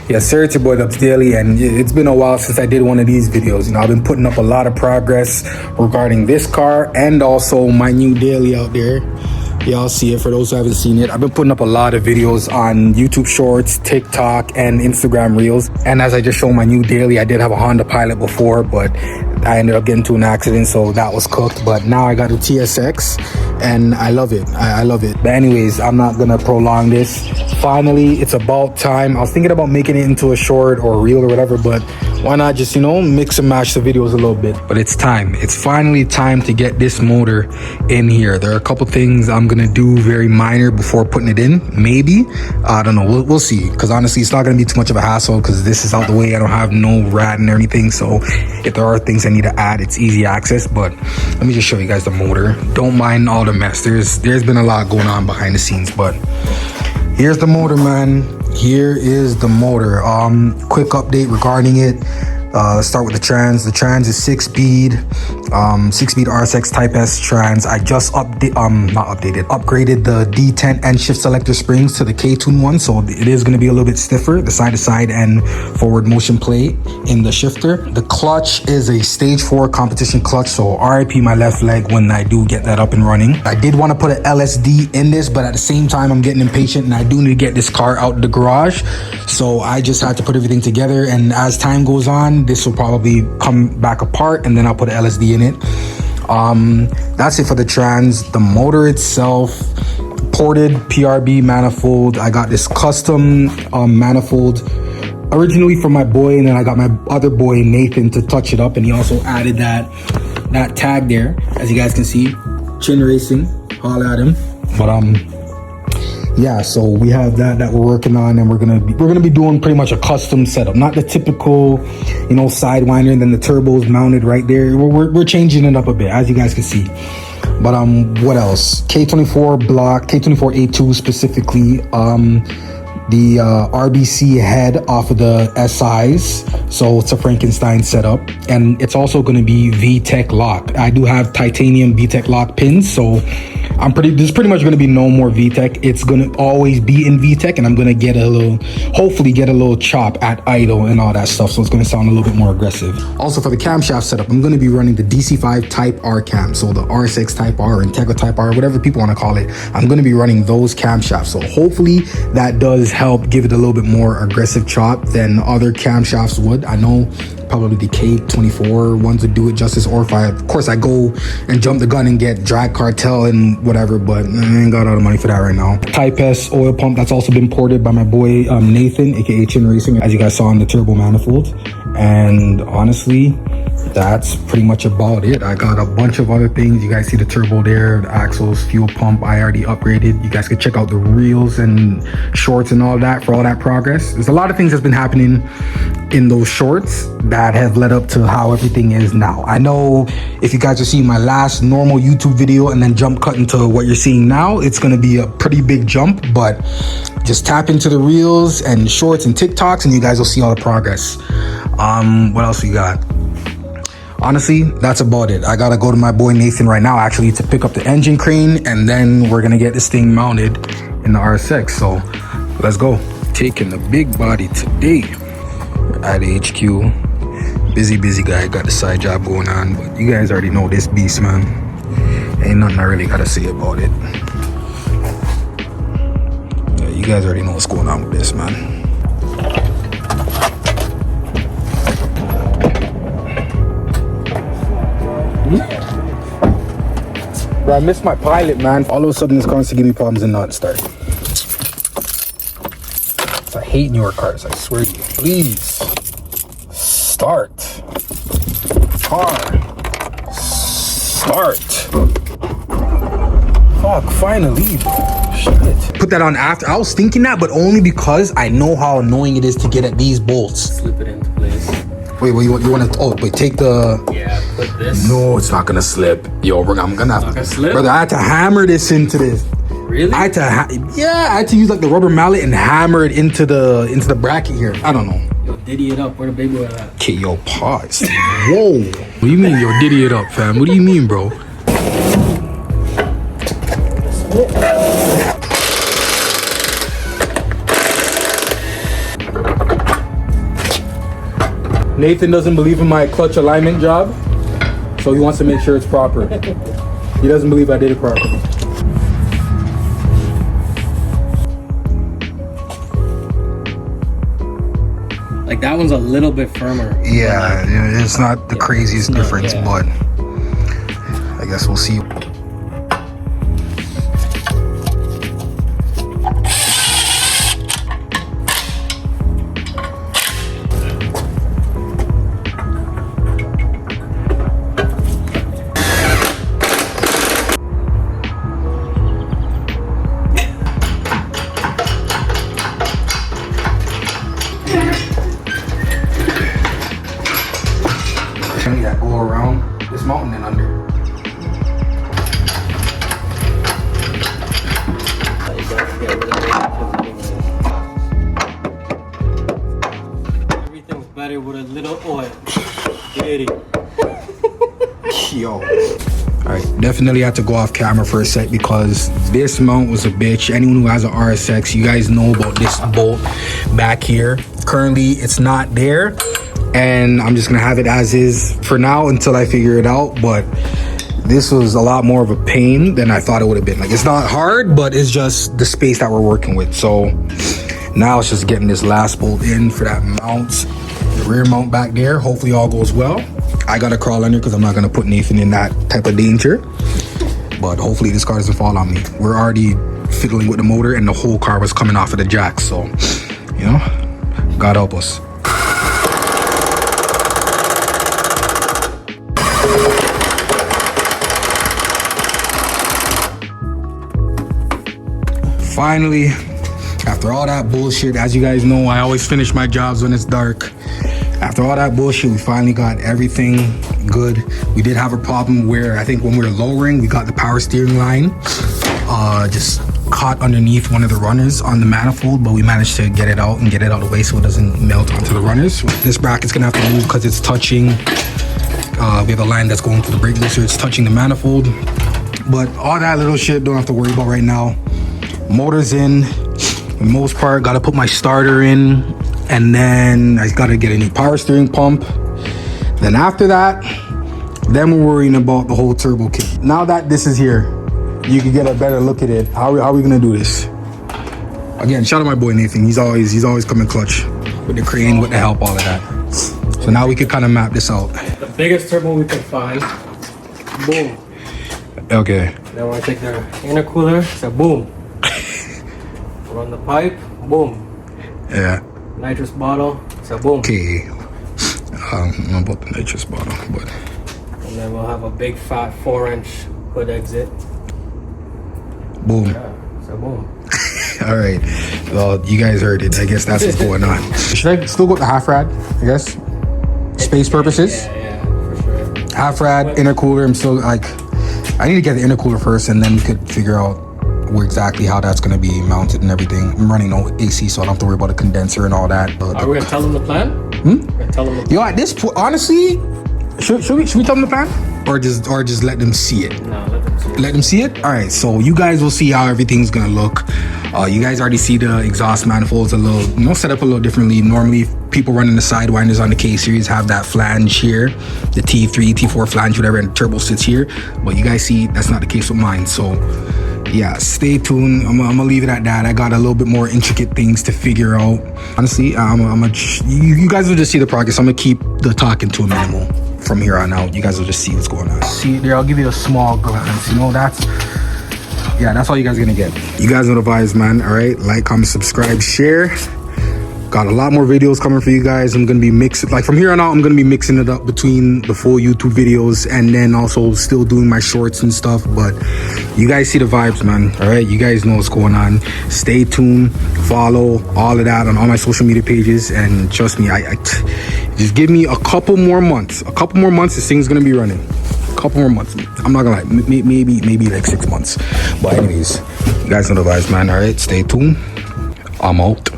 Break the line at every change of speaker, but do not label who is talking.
Yes, sir, it's your boy Dubs Daily, and it's been a while since I did one of these videos. You know, I've been putting up a lot of progress regarding this car and also my new daily out there. Y'all see it. For those who haven't seen it, I've been putting up a lot of videos on YouTube Shorts, TikTok, and Instagram Reels. And as I just showed my new daily, I did have a Honda Pilot before, but I ended up getting into an accident, so that was cooked. But now I got a TSX, and I love it. I love it. But anyways, I'm not gonna prolong this. Finally, it's about time. I was thinking about making it into a short or a reel or whatever, but why not just, you know, mix and match the videos a little bit. But it's time. It's finally time to get this motor in here. There are a couple things I'm gonna do very minor before putting it in. Maybe, I don't know, we'll see. Because honestly, it's not gonna be too much of a hassle because this is out the way. I don't have no rat and everything, so if there are things I need to add, it's easy access. But let me just show you guys the motor. Don't mind all the mess. There's been a lot going on behind the scenes, but here's the motor, man. Here is the motor. Quick update regarding it. Let's start with the trans. The trans is 6-speed RSX Type S trans. I just upgraded the D10 and shift selector springs to the K21, so it is going to be a little bit stiffer, the side to side and forward motion plate in the shifter. The clutch is a stage 4 competition clutch, so RIP my left leg when I do get that up and running. I did want to put an LSD in this, but at the same time I'm getting impatient and I do need to get this car out the garage, so I just had to put everything together. And as time goes on, this will probably come back apart and then I'll put an LSD in it. That's it for the trans. The motor itself, ported PRB manifold. I got this custom manifold originally for my boy, and then I got my other boy Nathan to touch it up, and he also added that tag there, as you guys can see. Chin Racing, holla at him. But yeah, so we have that we're working on, and we're gonna be doing pretty much a custom setup, not the typical, you know, sidewinder and then the turbos mounted right there. We're changing it up a bit, as you guys can see. But what else? K24 block, K24 A2 specifically. The RBC head off of the SIs, so it's a Frankenstein setup, and it's also going to be VTEC lock. I do have titanium VTEC lock pins, so there's pretty much going to be no more VTEC. It's going to always be in VTEC, and I'm going to hopefully get a little chop at idle and all that stuff, so it's going to sound a little bit more aggressive. Also, for the camshaft setup, I'm going to be running the DC5 Type R cam, so the RSX Type R, Integra Type R, whatever people want to call it. I'm going to be running those camshafts, so hopefully that does help give it a little bit more aggressive chop than other camshafts would. I know probably the K24 ones would do it justice, or if of course I go and jump the gun and get drag cartel and whatever, but I ain't got all the money for that right now. Type S oil pump, that's also been ported by my boy Nathan, aka Chin Racing, as you guys saw in the turbo manifold. And honestly, that's pretty much about it. I got a bunch of other things. You guys see the turbo there, the axles, fuel pump, I already upgraded. You guys can check out the reels and shorts and all that for all that progress. There's a lot of things that's been happening in those shorts that have led up to how everything is now. I know if you guys are seeing my last normal YouTube video and then jump cut into what you're seeing now, it's going to be a pretty big jump, but just tap into the reels and shorts and TikToks and you guys will see all the progress. What else we got? Honestly, that's about it. I gotta go to my boy Nathan right now actually to pick up the engine crane, and then we're gonna get this thing mounted in the RSX, so let's go. Taking the big body today at HQ. Busy guy, got the side job going on, but you guys already know this beast, man. Ain't nothing I really gotta say about it. Yeah, you guys already know what's going on with this, man. Bro, I missed my pilot, man. All of a sudden, this car wants to give me problems and not start. I hate newer cars, I swear to you. Please, start. Car. Start. Fuck, finally, bro. Shit. Put that on after. I was thinking that, but only because I know how annoying it is to get at these bolts.
Slip it into place.
Wait, you want to? Oh, wait, take the.
Yeah, put this.
No, it's not gonna slip. Yo, bro, I'm gonna have to.
Slip?
Brother, I had to hammer this into this.
Really?
I had to use like the rubber mallet and hammer it into the bracket here. I don't know.
Yo, diddy it up. Where the baby boy at?
Okay, yo, pause. Whoa. What do you mean, yo, diddy it up, fam? What do you mean, bro? Nathan doesn't believe in my clutch alignment job, so he wants to make sure it's proper. He doesn't believe I did it properly.
Like that one's a little bit firmer.
Yeah, it's not the craziest difference, but I guess we'll see. That go around this mountain and under.
Everything's better with a little oil. Get it.
Yo. Alright, definitely had to go off camera for a sec because this mount was a bitch. Anyone who has an RSX, you guys know about this bolt back here. Currently, it's not there. And I'm just gonna have it as is for now until I figure it out. But this was a lot more of a pain than I thought it would have been. Like, it's not hard, but it's just the space that we're working with. So now it's just getting this last bolt in for that mount, the rear mount back there. Hopefully all goes well. I gotta crawl under because I'm not gonna put Nathan in that type of danger. But hopefully this car doesn't fall on me. We're already fiddling with the motor and the whole car was coming off of the jack. So, you know, God help us. Finally, after all that bullshit, as you guys know, I always finish my jobs when it's dark. After all that bullshit, we finally got everything good. We did have a problem where I think when we were lowering, we got the power steering line just caught underneath one of the runners on the manifold, but we managed to get it out and get it out of the way so it doesn't melt onto the runners. This bracket's gonna have to move because it's touching, we have a line that's going through the brake booster, it's touching the manifold. But all that little shit don't have to worry about right now. Motor's in, for the most part. Gotta put my starter in, and then I gotta get a new power steering pump. Then after that, then we're worrying about the whole turbo kit. Now that this is here, you can get a better look at it. How are we gonna do this? Again, shout out my boy Nathan. He's always coming clutch with the crane, with the help, all of that. So now we can kind of map this out.
The biggest turbo we can find. Boom.
Okay.
Then when I take the intercooler, it's a boom. Run the pipe, boom.
Yeah.
Nitrous bottle, it's a boom.
Okay. I don't know about the nitrous bottle, but.
And then we'll have a big fat 4-inch hood exit.
Boom.
Yeah, it's a boom.
All right. Well, you guys heard it. I guess that's what's going on. Should I still go with the half rad? I guess. Space purposes.
Yeah, for sure.
Half rad, intercooler. I'm still like, I need to get the intercooler first, and then we could figure out exactly how that's going to be mounted and everything. I'm running no AC, so I don't have to worry about a condenser and all that.
Are we gonna tell them the plan? We're gonna tell them the plan.
Yo, at this point, honestly, should we tell them the plan, or just let them see it?
No, let them see it.
Let them see it. All right, so you guys will see how everything's gonna look. You guys already see the exhaust manifolds a little, set up a little differently. Normally, people running the sidewinders on the K series have that flange here, the T3, T4 flange, whatever, and the turbo sits here. But you guys see that's not the case with mine. So yeah, stay tuned. I'm gonna leave it at that. I got a little bit more intricate things to figure out. Honestly, you guys will just see the progress. I'm gonna keep the talking to a minimal from here on out. You guys will just see what's going on. See there, I'll give you a small glance. You know, that's all you guys are gonna get. You guys know the vibes, man. All right, like, comment, subscribe, share. Got a lot more videos coming for you guys. I'm gonna be mixing, like from here on out, I'm gonna be mixing it up between the full YouTube videos and then also still doing my shorts and stuff. But you guys see the vibes, man. All right, you guys know what's going on. Stay tuned, follow all of that on all my social media pages, and trust me, I just give me a couple more months. This thing's gonna be running. A couple more months. I'm not gonna lie, maybe like 6 months. But anyways, you guys know the vibes, man. All right, stay tuned. I'm out.